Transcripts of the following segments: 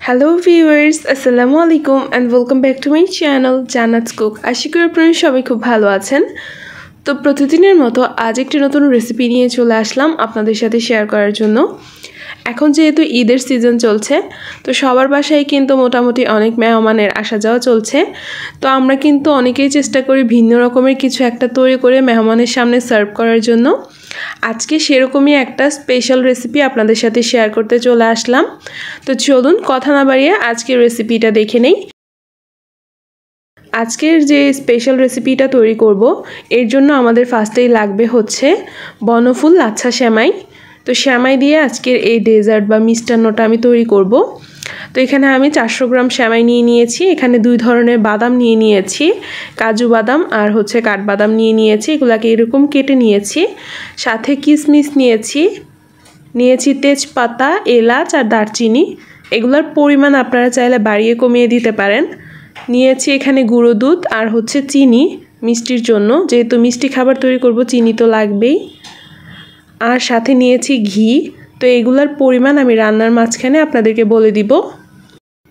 Hello viewers, আসসালামু আলাইকুম and welcome back to my channel Jannat's cook. আশা করি আপনারা সবাই খুব ভালো আছেন। তো প্রতিদিনের মতো আজ একটি নতুন রেসিপি নিয়ে চলে আসলাম আপনাদের সাথে শেয়ার করার জন্য। এখন যেহেতু ঈদের সিজন চলছে, তো সবার বাসায় কিন্তু মোটামুটি অনেক মেহমানের আসা যাওয়া চলছে। তো আমরা কিন্তু অনেকেই চেষ্টা করি ভিন্ন রকমের কিছু একটা তৈরি করে মেহমানের সামনে সার্ভ করার জন্য। আজকে সেরকমই একটা স্পেশাল রেসিপি আপনাদের সাথে শেয়ার করতে চলে আসলাম। তো চলুন কথা না বাড়িয়ে আজকের রেসিপিটা দেখে নেই। আজকের যে স্পেশাল রেসিপিটা তৈরি করব, এর জন্য আমাদের ফার্স্টেই লাগবে হচ্ছে বনফুল লাচ্ছা সেমাই। তো সেমাই দিয়ে আজকের এই ডেজার্ট বা মিষ্টান্নটা আমি তৈরি করব। তো এখানে আমি 400 গ্রাম সেমাই নিয়ে নিয়েছি। এখানে দুই ধরনের বাদাম নিয়ে নিয়েছি, কাজু বাদাম আর হচ্ছে কাঠবাদাম নিয়ে নিয়েছি। এগুলাকে এরকম কেটে নিয়েছি। সাথে কিশমিশ নিয়েছি তেজপাতা, এলাচ আর দারচিনি। এগুলোর পরিমাণ আপনারা চাইলে বাড়িয়ে কমিয়ে দিতে পারেন। নিয়েছি এখানে গুঁড়ো দুধ আর হচ্ছে চিনি মিষ্টির জন্য, যেহেতু মিষ্টি খাবার তৈরি করব চিনি তো লাগবেই। আর সাথে নিয়েছি ঘি। তো এগুলার পরিমাণ আমি রান্নার মাঝখানে আপনাদেরকে বলে দিব।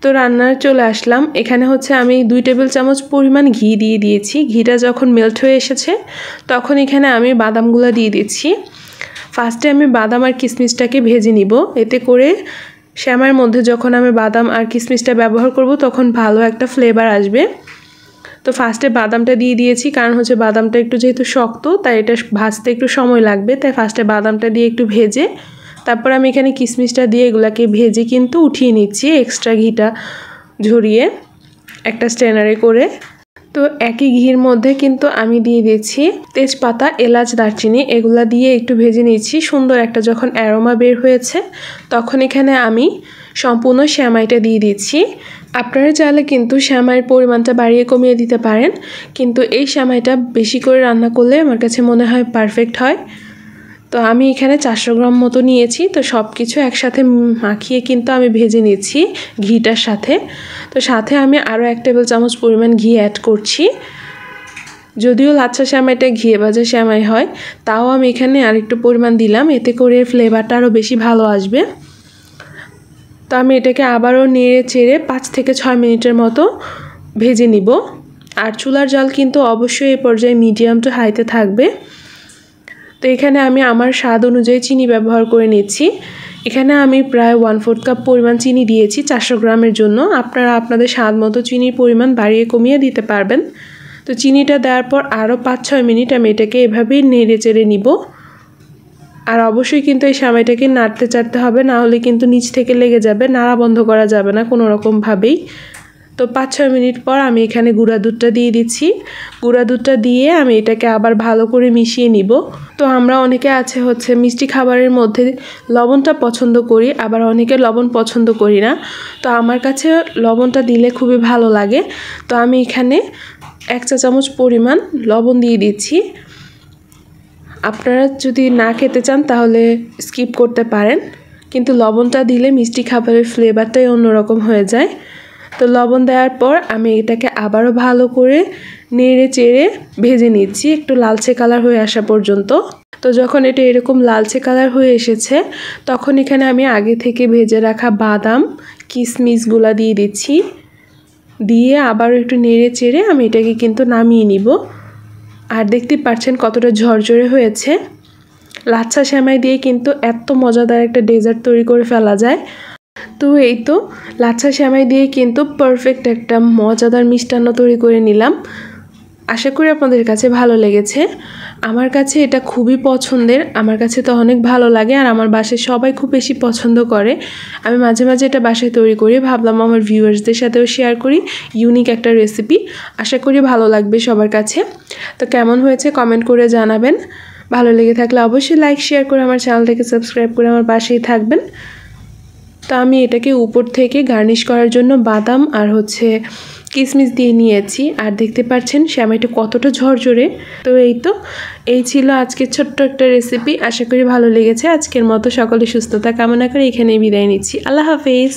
তো রান্নার চলে আসলাম। এখানে হচ্ছে আমি 2 টেবিল চামচ পরিমাণ ঘি দিয়ে দিয়েছি। ঘিটা যখন মেল্ট হয়ে এসেছে তখন এখানে আমি বাদামগুলো দিয়ে দিচ্ছি। ফার্স্টে আমি বাদাম আর কিশমিশটাকে ভেজে নিব। এতে করে সেমাইয়ের মধ্যে যখন আমি বাদাম আর কিশমিশটা ব্যবহার করব তখন ভালো একটা ফ্লেভার আসবে। তো ফার্স্টে বাদামটা দিয়ে দিয়েছি, কারণ হচ্ছে বাদামটা একটু যেহেতু শক্ত তাই এটা ভাজতে একটু সময় লাগবে। তাই ফার্স্টে বাদামটা দিয়ে একটু ভেজে তারপর আমি এখানে কিশমিশটা দিয়ে এগুলাকে ভেজে কিন্তু উঠিয়ে নিচ্ছি, এক্সট্রা ঘিটা ঝরিয়ে একটা স্ট্রেনারে করে। তো একই ঘির মধ্যে কিন্তু আমি দিয়ে দিচ্ছি তেজপাতা, এলাচ, দারচিনি। এগুলা দিয়ে একটু ভেজে নিচ্ছি। সুন্দর একটা যখন অ্যারোমা বের হয়েছে তখন এখানে আমি সম্পূর্ণ সেমাইটা দিয়ে দিচ্ছি। আপনারা চাইলে কিন্তু সেমাইয়ের পরিমাণটা বাড়িয়ে কমিয়ে দিতে পারেন, কিন্তু এই সেমাইটা বেশি করে রান্না করলে আমার কাছে মনে হয় পারফেক্ট হয়। তো আমি এখানে 400 গ্রাম মতো নিয়েছি। তো সব কিছু একসাথে মাখিয়ে কিন্তু আমি ভেজে নিচ্ছি ঘিটার সাথে। তো সাথে আমি আরও 1 টেবিল চামচ পরিমাণ ঘি অ্যাড করছি। যদিও লাচ্ছা সেমাইটা ঘিয়ে ভাজা সেমাই হয়, তাও আমি এখানে আরেকটু পরিমাণ দিলাম, এতে করে ফ্লেভারটা আরও বেশি ভালো আসবে। তো আমি এটাকে আবারও নেড়ে চেড়ে 5 থেকে 6 মিনিটের মতো ভেজে নিব। আর চুলার জাল কিন্তু অবশ্যই এই পর্যায়ে মিডিয়াম টু হাইতে থাকবে। তো এখানে আমি আমার স্বাদ অনুযায়ী চিনি ব্যবহার করে নিচ্ছি। এখানে আমি প্রায় 1/4 কাপ পরিমাণ চিনি দিয়েছি 400 গ্রামের জন্য। আপনারা আপনাদের স্বাদ মতো চিনির পরিমাণ বাড়িয়ে কমিয়ে দিতে পারবেন। তো চিনিটা দেওয়ার পর আরও 5-6 মিনিট আমি এটাকে এভাবেই নেড়ে চেড়ে নিব। আর অবশ্যই কিন্তু এই সেমাইটাকে নাড়তে চাড়তে হবে, না হলে কিন্তু নিচ থেকে লেগে যাবে, নাড়া বন্ধ করা যাবে না কোনো রকমভাবেই। তো 5-6 মিনিট পর আমি এখানে গুঁড়া দুধটা দিয়ে দিচ্ছি। গুঁড়া দুধটা দিয়ে আমি এটাকে আবার ভালো করে মিশিয়ে নিব। তো আমরা অনেকে আছে হচ্ছে মিষ্টি খাবারের মধ্যে লবণটা পছন্দ করি, আবার অনেকে লবণ পছন্দ করি না। তো আমার কাছে লবণটা দিলে খুবই ভালো লাগে। তো আমি এখানে 1 চা চামচ পরিমাণ লবণ দিয়ে দিচ্ছি। আপনারা যদি না খেতে চান তাহলে স্কিপ করতে পারেন, কিন্তু লবণটা দিলে মিষ্টি খাবারের ফ্লেভারটাই অন্যরকম হয়ে যায়। তো লবণ দেওয়ার পর আমি এটাকে আবারও ভালো করে নেড়ে চেড়ে ভেজে নিচ্ছি একটু লালচে কালার হয়ে আসা পর্যন্ত। তো যখন এটা এরকম লালচে কালার হয়ে এসেছে তখন এখানে আমি আগে থেকে ভেজে রাখা বাদাম, কিশমিশগুলা দিয়ে দিচ্ছি। দিয়ে আবারও একটু নেড়ে চেড়ে আমি এটাকে কিন্তু নামিয়ে নিব। আর দেখতে পাচ্ছেন কতটা ঝরঝরে হয়েছে। লাচ্ছা সেমাই দিয়ে কিন্তু এত মজাদার একটা ডেজার্ট তৈরি করে ফেলা যায়। তো এই তো লাচ্ছা সেমাই দিয়ে কিন্তু পারফেক্ট একটা মজাদার মিষ্টান্ন তৈরি করে নিলাম। আশা করি আপনাদের কাছে ভালো লেগেছে। আমার কাছে এটা খুবই পছন্দের, আমার কাছে তো অনেক ভালো লাগে আর আমার বাসায় সবাই খুব বেশি পছন্দ করে। আমি মাঝে মাঝে এটা বাসায় তৈরি করি, ভাবলাম আমার ভিউয়ার্সদের সাথেও শেয়ার করি। ইউনিক একটা রেসিপি, আশা করি ভালো লাগবে সবার কাছে। তো কেমন হয়েছে কমেন্ট করে জানাবেন। ভালো লেগে থাকলে অবশ্যই লাইক শেয়ার করে আমার চ্যানেলটাকে সাবস্ক্রাইব করে আমার পাশেই থাকবেন। তো আমি এটাকে উপর থেকে গার্নিশ করার জন্য বাদাম আর হচ্ছে কিশমিশ দিয়ে নিয়েছি। আর দেখতে পাচ্ছেন সেমাইটা কতটা ঝরঝরে। তো এই ছিল আজকের ছোট্ট একটা রেসিপি। আশা করি ভালো লেগেছে। আজকের মতো সকলে সুস্থতা কামনা করে এখানেই বিদায় নিচ্ছি। আল্লাহ হাফেজ।